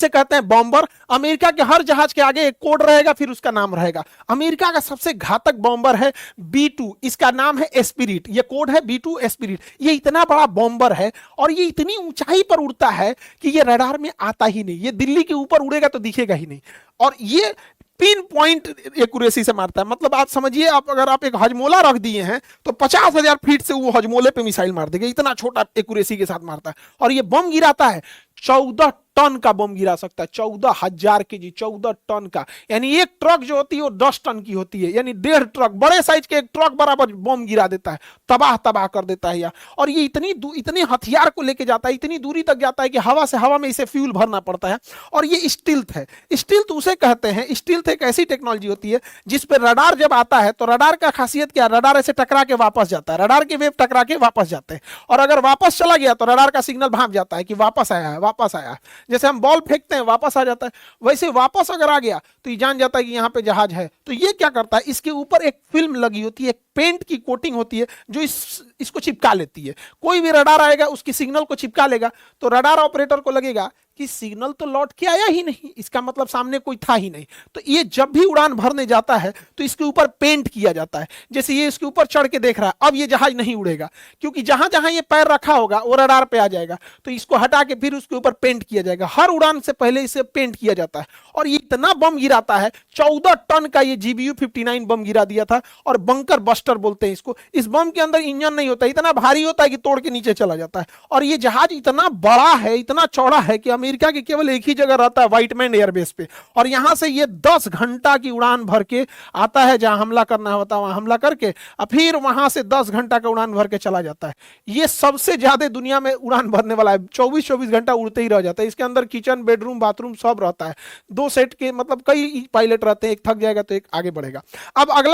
से कहते हैं बॉम्बर। अमेरिका के हर जहाज के आगे एक कोड रहेगा, फिर उसका नाम रहेगा। अमेरिका का सबसे घातक बॉम्बर है B2, इसका नाम है एस्पिरिट, ये कोड है B2 एस्पिरिट। ये इतना बड़ा बॉम्बर है और ये इतनी ऊंचाई पर उड़ता है कि ये रडार में आता ही नहीं, ये दिल्ली के ऊपर उड़ेगा तो दिखेगा ही नहीं। और ये पिन पॉइंट एक्यूरेसी से मारता है। मतलब आप समझिए, आप अगर आप एक हजमोला रख दिए हैं तो 50,000 फीट से वो हजमोले पे मिसाइल मार देगा, इतना छोटा एक्यूरेसी के साथ मारता है। और ये बम गिराता है 14 टन का बम गिरा सकता है, 14,000 केजी, 14 टन का। यानी एक ट्रक जो होती है वो 10 टन की होती है, यानी 1.5 ट्रक, बड़े साइज के एक ट्रक बराबर बम गिरा देता है, तबाह तबाह कर देता है। और ये इतने हथियार को लेके जाता है, इतनी दूरी तक जाता है कि हवा में इसे फ्यूल भरना पड़ता है। और ये स्टील्थ है। स्टील्थ उसे कहते हैं, स्टील्थ एक ऐसी टेक्नोलॉजी होती है जिस पर रडार जब आता है तो रडार का खासियत क्या है, रडार ऐसे टकरा के वापस जाता है, रडार के वेव टकरा के वापस जाते हैं। और अगर वापस चला गया तो रडार का सिग्नल भाप जाता है कि वापस आया है, वापस आया है। जैसे हम बॉल फेंकते हैं वापस आ जाता है, वैसे वापस अगर आ गया तो ये जान जाता है कि यहां पे जहाज है। तो ये क्या करता है, इसके ऊपर एक फिल्म लगी होती है, एक पेंट की कोटिंग होती है जो इसको चिपका लेती है। कोई भी रडार आएगा उसकी सिग्नल को चिपका लेगा, तो रडार ऑपरेटर को लगेगा कि सिग्नल तो लौट के आया ही नहीं, इसका मतलब सामने कोई था ही नहीं। तो ये जब भी उड़ान भरने जाता है तो इसके ऊपर पेंट किया जाता है। जैसे ये इसके ऊपर चढ़ के देख रहा है, अब ये जहाज नहीं उड़ेगा, क्योंकि जहां जहां ये पैर रखा होगा वो रडार पे आ जाएगा। तो इसको हटा के फिर उसके ऊपर पेंट किया जाएगा, हर उड़ान से पहले इसे पेंट किया जाता है। और ये इतना बम गिराता है, 14 टन का ये GBU-59 बम गिरा दिया था। और बंकर बस्टर बोलते हैं इसको। इस बम के अंदर इंजन नहीं होता, इतना भारी होता है कि तोड़ के नीचे चला जाता है। और ये जहाज इतना बड़ा है, इतना चौड़ा है कि अमेरिका के केवल एक ही जगह रहता है, व्हाइटमैन एयरबेस पे। और यहां से ये 10 घंटा की उड़ान भर के आता है, जहां हमला करना होता है वहां हमला करके, और फिर वहां से 10 घंटा का उड़ान भर के चला जाता है। ये सबसे ज्यादा दुनिया में उड़ान भरने वाला है, 24-24 घंटा उड़ते ही रह जाता है। इसके अंदर किचन, बेडरूम, बाथरूम सब रहता है। 2 सेट के, मतलब कई पायलट रहते हैं, एक थक जाएगा तो एक आगे बढ़ेगा। अब अगला